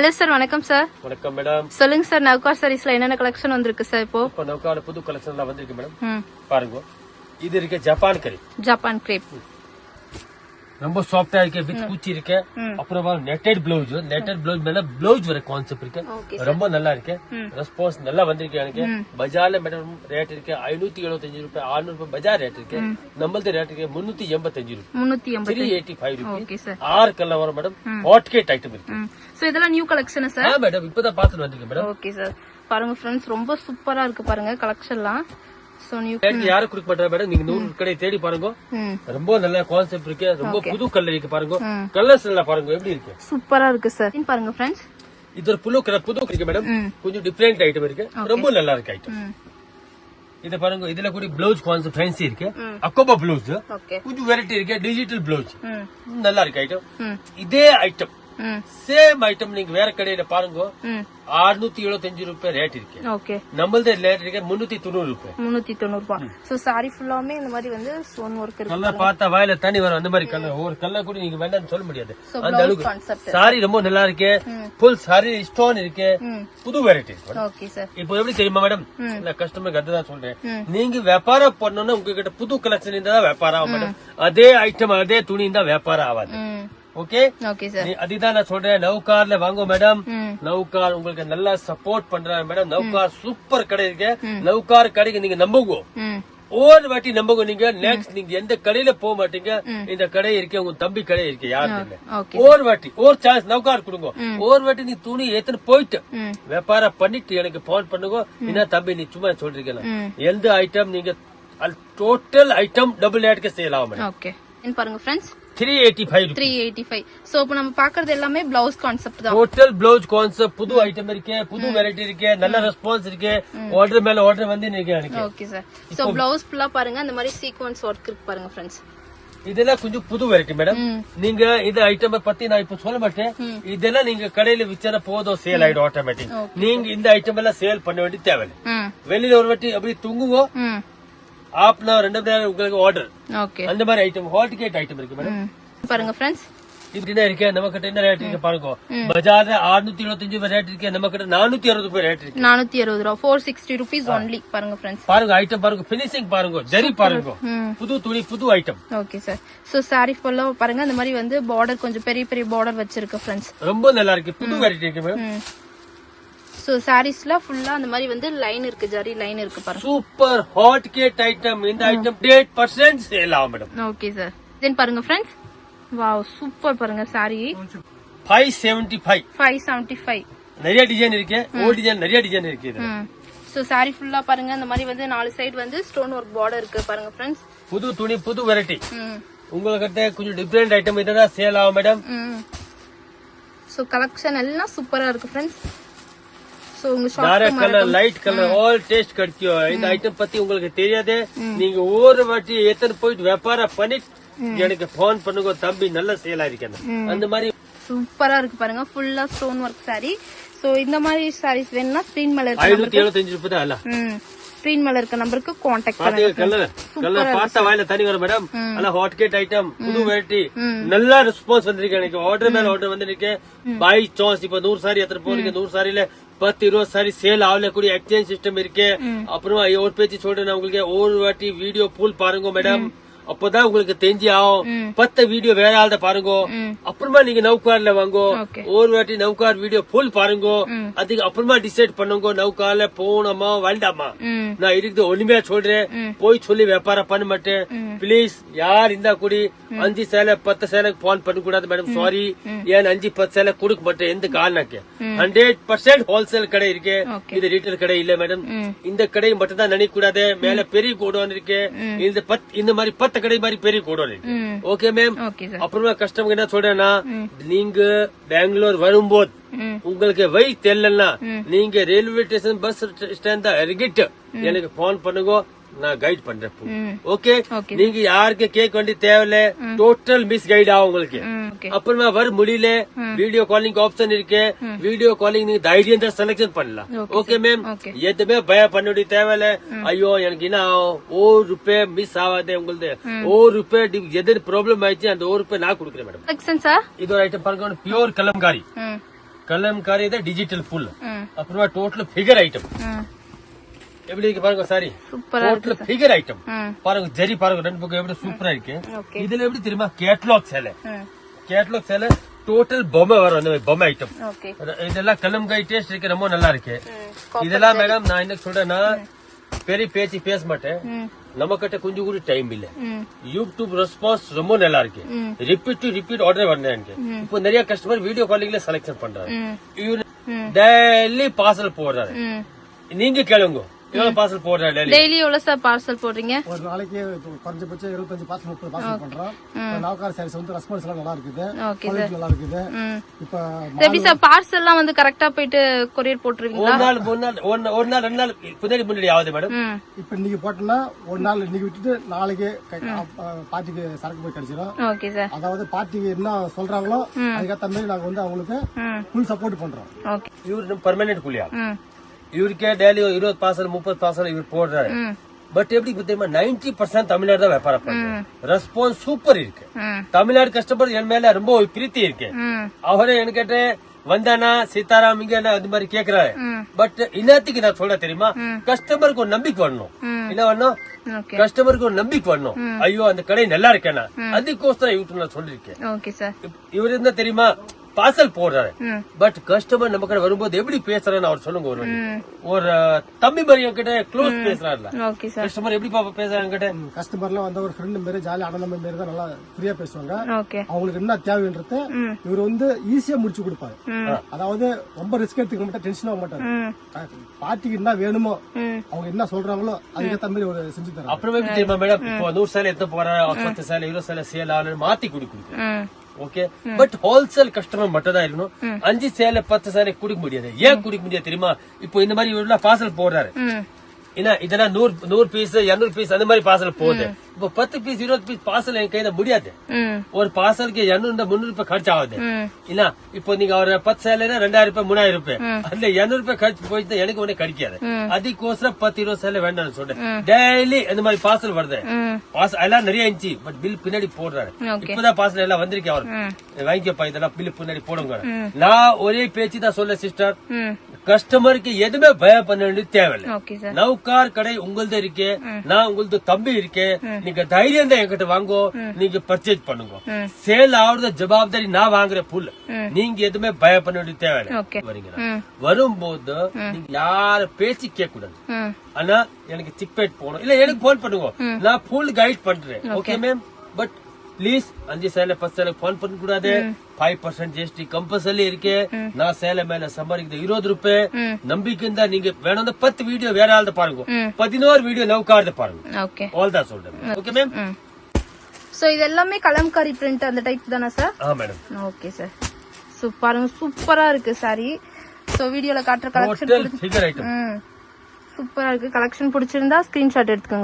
Hello sir, வணக்கம் sir. வணக்கம் madam. சொல்லுங்க சார், நவ்கார் சாரீஸ்ல என்னென்ன கலெக்ஷன் வந்திருக்கு சார்? இப்போ நவ்கார் புது கலெக்ஷன் வந்திருக்கு மேடம். பாருங்க, இது இருக்கு ஜப்பான் கிரேப். ஜப்பான் கிரேப் ரொம்ப சாஃப்டா இருக்கு, வித் குச்சி இருக்கு. அப்புறம் நெட்டட் பிளவுஸ் மேல பிளவுஸ் வர கான்செப்ட் இருக்கு. ரொம்ப நல்லா இருக்கு. ரெஸ்பான்ஸ் நல்லா வந்திருக்கு. எனக்கு பஜார்ல மேடம் ரேட் இருக்கு 575 ரூபாய், 600 ரூபாய் பஜார் ரேட் இருக்கு. நம்மளது ரேட் இருக்கு 385 ரூபாய், 385 ரூபாய். 6 கலர் வரும் மேடம். ஹாட் கேட் ஐட்டம் இருக்கு. சோ இதெல்லாம் நியூ கலெக்ஷன் சார்? மேடம் இப்பதான் பாத்துட்டு வந்திருக்கு மேடம். ஓகே சார், பாருங்க ஃப்ரெண்ட்ஸ், ரொம்ப சூப்பரா இருக்கு பாருங்க கலெக்ஷன்லாம். யாரும் கொடுக்க மாட்டாங்க மேடம். நீங்க 100 கடை தேடி பாருங்க. ரொம்ப நல்ல கான்செப்ட் இருக்கு. ரொம்ப புது கலர் இருக்கு. பாருங்க கலர்ஸ் எல்லாம் பாருங்க எப்படி இருக்கு. சூப்பரா இருக்கு சார். பாருங்க ஃப்ரெண்ட்ஸ், இது ஒரு புது கலர் இருக்கு மேடம். கொஞ்சம் டிஃபரெண்ட் ஐட்டம் இருக்கு. ரொம்ப நல்லா இருக்கு ஐட்டம். இத பாருங்க, இதுல கூட பிளவுஸ் கான்செப்ட் ஃபேன்சி இருக்கு. அக்கோபா பிளவுஸ் கொஞ்சம் வெரைட்டி இருக்கு. டிஜிட்டல் பிளவுஸ் நல்லா இருக்கு ஐட்டம். இதே ஐட்டம் சேம் ஐட்டம் நீங்க வேற கடையில பாருங்க 675 ரூபாய் ரேட் இருக்கு. நம்மளது ரேட் இருக்கு 390 ரூபாய். 390 ரூபாய். சோ சாரி ஃபுல்லாமே இந்த மாதிரி வந்து ஸ்டோன் வர்க் இருக்கு. நல்லா பார்த்தா வாயில தண்ணி வரும். அந்த மாதிரி கலர் ஒரு கலர் கூட நீங்க வேண்டாம்னு சொல்ல முடியாது. அந்த அளவுக்கு சாரி ரொம்ப நல்லா இருக்கு. ஃபுல் சாரி ஸ்டோன் இருக்கு. புது வெரைட்டி. Okay sir. இப்போ எப்படி தெரியுமா மேடம், நான் கஸ்டமருக்கு அதுதான் சொல்றேன். நீங்க வியாபாரம் பண்ணணும்னா உங்ககிட்ட புது கலெக்ஷன் இருந்தா வியாபாரம் ஆகும் மேடம். அதே ஐட்டம் அதே துணி இருந்தா வியாபாரம் ஆகாது. ஓகே, அதுதான் நான் சொல்றேன். நவ்கார்ல வாங்க மேடம். நவ்கார் உங்களுக்கு நல்லா சப்போர்ட் பண்றாங்க மேடம். நவ்கார் சூப்பர் கடை இருக்கு. நவ்கார் கடைக்கு நீங்க நம்புங்க. ஒரு வாட்டி நம்புங்க. நீங்க நெக்ஸ்ட் நீங்க எந்த கடையில போக மாட்டீங்க. இந்த கடை இருக்கு, உங்க தம்பி கடை இருக்கு, யாரு இல்ல. ஒரு வாட்டி ஒரு சான்ஸ் நவ்கார் கொடுங்க. ஒரு வாட்டி நீ துணி ஏத்துன்னு போயிட்டு வியாபாரம் பண்ணிட்டு எனக்கு போன் பண்ணுங்க. என்ன தம்பி நீ சும்மா சொல்றீங்களா, எந்த ஐட்டம் நீங்க டோட்டல் ஐட்டம் டபுள் ரேட்க்கு சேல் ஆகும் மேடம். பாருங்க ஃப்ரெண்ட்ஸ், 385. சோ இப்போ நம்ம பாக்குறது எல்லாமே பிளவுஸ் கான்செப்ட் தான். டோட்டல் பிளவுஸ் கான்செப்ட் புது ஐட்டம் இருக்கு. புது வெரைட்டி இருக்கு. நல்ல ரெஸ்பான்ஸ் இருக்கு. ஆர்டர் மேல ஆர்டர் வந்து நினைக்கிறேன். Okay sir. சோ பிளவுஸ் ஃபுல்லா பாருங்க அந்த மாதிரி சீக்வென்ஸ் வர்க் இருக்கு பாருங்க ஃப்ரெண்ட்ஸ். இதெல்லாம் கொஞ்சம் புது வெரைட்டி மேடம். நீங்க இந்த ஐட்டம் பத்தி நான் இப்ப சொல்ல மாட்டேன். இதெல்லாம் நீங்க கடையில விச்சா போதும், சேல் ஆயிடும் ஆட்டோமேட்டிக். நீங்க இந்த ஐட்டம் எல்லாம் சேல் பண்ண வேண்டிய தேவையில்லை. வெளியில ஒரு வாட்டி அப்படி தூங்குவோம். ஆப்னா 2 மணி நேரம் உங்களுக்கு ஆர்டர். அந்த மாதிரி ஐட்டம் ஹாட் கேட் ஐட்டம் இருக்கு மேடம். பாருங்க ஃப்ரெண்ட்ஸ், இப்படிதான் இருக்கு. நம்ம கிட்ட என்ன ரேட் இருக்கு பாருங்க. பஜார்ல 675 ரூபாய் ரேட் இருக்கு. நம்ம கிட்ட 460 ரூபாய் ரேட் இருக்கு. 460 ரூபாய், 460 rupees only. பாருங்க ஃப்ரெண்ட்ஸ், பாருங்க ஐட்டம் பாருங்க, பினிஷிங் பாருங்க, ஜரி பாருங்க, புது துணி புது item. Okay sir. So sari ஃபுல்லா பாருங்க அந்த மாதிரி வந்து பார்டர் கொஞ்சம் பெரிய பெரிய பார்டர் வச்சிருக்கு ஃப்ரெண்ட்ஸ். ரொம்ப நல்லா இருக்கு. புது வெரைட்டி இருக்கு மேடம். சோ சாரீஸ்ல ஃபுல்லா அந்த மாதிரி வந்து லைன் இருக்கு, ஜரி லைன் இருக்கு பாருங்க. Super hot cake item. இந்த ஐட்டம் 8% சேல் ஆகும் மேடம். Okay sir. தென் பாருங்க ஃப்ரெண்ட்ஸ், வாவ் சூப்பர் பாருங்க சாரி 575. நிறைய டிசைன் இருக்கு. ஓல்ட் டிசைன் நிறைய டிசைன் இருக்கு. சோ சாரி ஃபுல்லா பாருங்க அந்த மாதிரி வந்து 4 சைடு வந்து ஸ்டோன் வர்க் பார்டர் இருக்கு பாருங்க ஃப்ரெண்ட்ஸ். புது துணி புது வெரைட்டி. உங்ககிட்ட கொஞ்சம் டிஃபரெண்ட் ஐட்டம் இதுதான் சேல் ஆகும் மேடம். சோ கலெக்ஷன் எல்லாம் சூப்பரா இருக்கு friends. Dark colour, light colour, all taste கிடைக்கும். இந்த ஐட்டம் பத்தி உங்களுக்கு தெரியாது. நீங்க ஒரு வாட்டி எத்தனை போயிட்டு வியாபாரம் பண்ணிட்டு எனக்கு போன் பண்ணுங்க, தம்பி நல்ல சேல் ஆயிருக்கேன். அந்த மாதிரி சூப்பரா இருக்கு பாருங்க, ஃபுல்லா ஸ்டோன் ஒர்க் சாரி. சோ இந்த மாதிரி சாரீஸ் வேணும்னா ஸ்கிரீன் மேல 575 ரூபாய் தான். அல்ல ஸ்கிரீன் மேல இருக்க நம்பருக்கு கான்டாக்ட் பண்ணுங்க. கலர் பார்த்தா வாயில தண்ணி வரும் மேடம். நல்லா ஹாட் கேட் ஐட்டம், புது வெரைட்டி, நல்லா ரெஸ்பான்ஸ் வந்திருக்கு. எனக்கு ஆர்டர் மேல ஆர்டர் வந்திருக்கு. By choice. இப்ப 100 சாரி எத்தனை போறீங்க, 100 சாரியில 10-20 சாரி சேல் ஆகல கூடிய எக்ஸ்சேஞ்ச் சிஸ்டம் இருக்கு. அப்புறமா ஒரு பேச்சு சொல்றேன் உங்களுக்கு, ஒரு வாட்டி வீடியோ ஃபுல் பாருங்க மேடம். அப்பதான் உங்களுக்கு தெரிஞ்சு ஆகும். 10 வீடியோ வேற ஆள்த பாருங்க. அப்புறமா நீங்க நவ்கார்ல வாங்கோ. ஒரு வாட்டி நவ்கார் வீடியோ ஃபுல் பாருங்க. அதுக்கு அப்புறமா டிசைட் பண்ணுங்க நவ்கார்ல போனோமா வேண்டாமா. நான் இருக்குது ஒண்ணுமே சொல்றேன், போய் சொல்லி வியாபாரம் பண்ண மாட்டேன். பிளீஸ் யார் இருந்தா கூடி 5 சேலை 10 சேலை போன் பண்ண கூடாது மேடம். சாரி, ஏன் 5-10 சேலை கொடுக்க மாட்டேன். எந்த காரணக்கு 100% ஹோல்சேல் கடை இருக்கு. இது ரீட்டைல் கடை இல்ல மேடம். இந்த கடை மட்டும் தான் நினைக்க கூடாது. மேல பெரிய கோடவுன் இருக்கு. இந்த மாதிரி 10 கடை மாதிரி பெரிய கோடவுன் இருக்கு. Okay ma'am. அப்புறமா கஸ்டமர் என்ன சொல்றேன்னா, நீங்க பெங்களூர் வரும்போது உங்களுக்கு வழி தெரியலன்னா நீங்க ரயில்வே ஸ்டேஷன் பஸ் ஸ்டாண்ட் தான் இறங்கிட்டு எனக்கு போன் பண்ணுங்க, நான் கைட் பண்றேன். ஓகே, நீங்க யாருக்கு கேட்க வேண்டிய தேவையில்ல. டோட்டல் மிஸ் கைட் ஆகும் உங்களுக்கு. அப்புறமா வர முடியல, வீடியோ காலிங் ஆப்ஷன் இருக்கு. வீடியோ காலிங் நீங்க தைரியம் தான் செலக்ஷன் பண்ணலாம். ஓகே மேம், எதுவுமே பயம் பண்ண வேண்டிய தேவையில்ல. ஐயோ எனக்கு என்ன ₹1 மிஸ் ஆகாது. உங்களுக்கு ₹1 எது ப்ராப்ளம் ஆயிடுச்சு அந்த ₹1 நான் கொடுக்குறேன் மேடம். இது ஒரு ஐட்டம் பாருங்க, பியூர் கலம்காரி. கலம்காரி தான் டிஜிட்டல் ஃபுல். ம். அப்புறமா டோட்டல் ஃபிகர் ஐட்டம் ம். எப்படி இருக்கு பாருங்க சாரி. சூப்பரா டோட்டல் ஃபிகர் ஐட்டம் ம். பாருங்க, ஜரி பாருங்க, ரெண்டு பக்கம் எப்படி சூப்பரா இருக்கு. ஓகே. இதுல எப்படி தெரியுமா கேட்லாக் சேலை. ம். கேட்லாக் சேலை டோட்டல் பொம்மை வரும், அந்த மாதிரி பொம்மை ஐட்டம். ஓகே. இதெல்லாம் கலம்காரி டேஸ்ட் இருக்கு, ரொம்ப நல்லா இருக்கு. ம். இதெல்லாம் மேடம் நான் என்ன சொல்றேன்னா பெரிய பேச்சு பேச மாட்டேன், ம். நம்ம கிட்ட கொஞ்சம் கூட டைம் இல்ல. ம். யூடியூப் ரெஸ்பான்ஸ் ரொம்ப நல்லா இருக்கு. ம். ரிப்பீட் ஆர்டர் பண்ணேன் எனக்கு. இப்போ நிறைய கஸ்டமர் வீடியோ காலிங்ல செலக்ஷன் பண்றாரு. ம். இவரு டெய்லி பார்சல் போடுறாரு. ம். நீங்க கேளுங்க எவ்வளவு பார்சல் போடுறாரு டெய்லி. டெய்லி எவ்வளவு சார் பார்சல் போடுறீங்க? ஒரு நாளைக்கு குறைஞ்சபட்சம் 25 பார்சல் 30 பார்சல் பண்றோம். நவகார் சாரீஸ் வந்து ரெஸ்பான்ஸ் எல்லாம் நல்லா இருக்குது, ஓகே சார். குவாலிட்டி நல்லா இருக்குது. ம். இப்ப எப்படி சார் பார்சல்லாம் வந்து கரெக்டா போயிட்டு கொரியர் போட்டுருவீங்களா? ஒரு நாள் 2 நாள் முன்னாடி ஆகுது மேடம். ம். இப்ப இன்னைக்கு போட்டோம்னா ஒரு நாள் இன்னைக்கு விட்டுட்டு நாளைக்கு பார்ட்டிக்கு சரக்கு போய் கிடைச்சிடும். Okay sir. அதாவது பார்ட்டிக்கு என்ன சொல்றாங்களோ அதுக்கேற்ற மாதிரி நாங்க வந்து அவங்களுக்கு ம். ஃபுல் சப்போர்ட் பண்றோம். ஓகே. இவரு பெர்மனன்ட் கூலியா, ம். இவருக்கே டெய்லி 20 பார்சல் 30 பார்சல் இவர் போடுறாரு. ம். பட் எப்படி தெரியுமா 90% தமிழ்நாடு தான் வியாபாரம் பண்றாரு. ரெஸ்பான்ஸ் சூப்பர் இருக்கு. ம். தமிழ்நாடு கஸ்டமர் என் மேல ரொம்ப பிரீத்தி இருக்கு. ம். அவரே என்கிட்ட வந்தானா சீதாராம் இங்க அது மாதிரி கேக்குறாரு. ம். பட் இன்னத்துக்கு நான் சொல்ல தெரியுமா, கஸ்டமருக்கு ஒரு நம்பிக்கை வரணும். என்ன வரணும், ஓகே. கஸ்டமருக்கு ஒரு நம்பிக்கை வரணும். ஐயோ அந்த கடை நல்லா இருக்கேனா, அதுக்கோசரம் யூடியூப்ல நான் சொல்லிருக்கேன். Okay sir. இவர் இருந்தா தெரியுமா பார்சல் போடுறாரு. ம். பட் கஸ்டமர் நம்ம கடை வரும்போது எப்படி பேசுறான்னு அவர் சொல்லுங்க. ஒரு தம்பி மாதிரி என்கிட்ட க்ளோஸ் பேசுறாருல, ஓகே சார். கஸ்டமர் எப்படி பாப்பா பேசுறாங்க என்கிட்ட. கஸ்டமர்லாம் வந்து ஒரு ஃப்ரெண்ட் மாரி ஜாலி அண்ணன் மாரி தான் நல்லா ஃப்ரீயா பேசுவாங்க. ஓகே. அவங்களுக்கு என்ன தேவைன்றது இவர் வந்து ஈஸியா முடிச்சு கொடுப்பாரு. அதாவது ரொம்ப ரிஸ்க் எடுத்துக்க மாட்டார், டென்ஷன் ஆக மாட்டாரு. ம். பார்ட்டிக்கு என்ன வேணுமோ ம். அவங்க என்ன சொல்றாங்களோ அதுக்கேற்ற மாதிரி ஒரு செஞ்சு தராங்க. அப்புறமே எப்படி தெரியுமா மேடம், இப்போ 100 சேலை எடுத்து போறேன், 10 சேலை 20 சேலை சேல் ஆளு மாத்தி கொடுக்குறேன். ம். ஓகே. பட் ஹோல்சேல் கஸ்டமர் மட்டும் தான் இருக்கணும். 5 சேலை 10 சேலை குடிக்க முடியாது. ஏன் குடிக்க முடியாது தெரியுமா, இப்போ இந்த மாதிரி இவ்வளவு பார்சல் போடுறாரு. ம். ஏன்னா இதெல்லாம் 100 பீஸ் 200 பீஸ் அந்த மாதிரி பார்சல் போகுது. இப்போ 10 பீஸ் 20 பீஸ் பார்சல் என் கையில முடியாது. ம். ஒரு பார்சலுக்கு 200 300 ரூபாய் खर्च ஆகுது. ம். என்ன இப்போ நீங்க ஒரு 10 சேலைனா 2000 ரூபாய் 3000 ரூபாய், அதுல 200 ரூபாய் खर्च போயிட்டு எனக்கு ஒண்ணே கிடைக்காது. அதுக்கோசரம் 10 20 சேலை வேண்டாம்னு சொல்றேன். டெய்லி இந்த மாதிரி பார்சல் வருது. ம். பார்சல் எல்லாம் நிறைய இருந்துச்சு, பட் பில் பின்னாடி போடுறாரு. ஓகே. இப்பதான் பார்சல் எல்லாம் வந்திருக்கு. அவர் வாங்கிக்கப்பா இதெல்லாம் பில் பின்னாடி போடுங்க. நான் ஒரே பேச்சு தான் சொல்ல சிஸ்டர், ம். கஸ்டமருக்கு எதுவுமே பயம் பண்ண வேண்டியது தேவையில்லை. Okay sir. நவுகார் கடை உங்களது இருக்கு, நான் உங்களது தம்பி இருக்கு. நீங்க தைரியம் தான் என்கிட்ட வாங்கோ, நீங்க பர்ச்சேஸ் பண்ணுங்க. சேல் ஆகுறது ஜவாப்தாரி நான் வாங்குற புல், நீங்க எதுவுமே பயம் பண்ண வேண்டியது தேவையில்லை. ஓகே. வரீங்களா, ம். வரும்போது நீங்க யார பேச்சு கேட்க கூடாது. ம். ஆனா எனக்கு சிக்பேட் போகணும், இல்ல எனக்கு போன் பண்ணுங்க, நான் ஃபுல் கைட் பண்றேன். Okay ma'am. பட் பிளீஸ் 5 சேலை 10 சேலை போன் பண்ண கூடாது. 5% ஜிஎஸ்டி கம்பல்சரி இருக்கு. நான் சேலை மேல சம்பாதிக்கிறது 20 ரூபாய். நம்பிக்கை தான் நீங்க வேணும் 10 வீடியோ வேற ஆள்த பாருங்க, 11 வீடியோ நவுகார்த பாருங்க. ஓகே. ஆல் தான் சொல்றேன். Okay ma'am. சோ இது எல்லாமே கலம்காரி பிரிண்ட் அந்த டைப் தானே சார்? மேடம். Okay sir. பாருங்க சூப்பரா இருக்கு சாரி. சோ வீடியோல காட்டுற கலெக்ஷன் டோட்டல் ஃபிகர் ஐட்டம் சூப்பரா இருக்கு. கலெக்ஷன் பிடிச்சிருந்தா ஸ்கிரீன்ஷாட் எடுத்துக்கோங்க.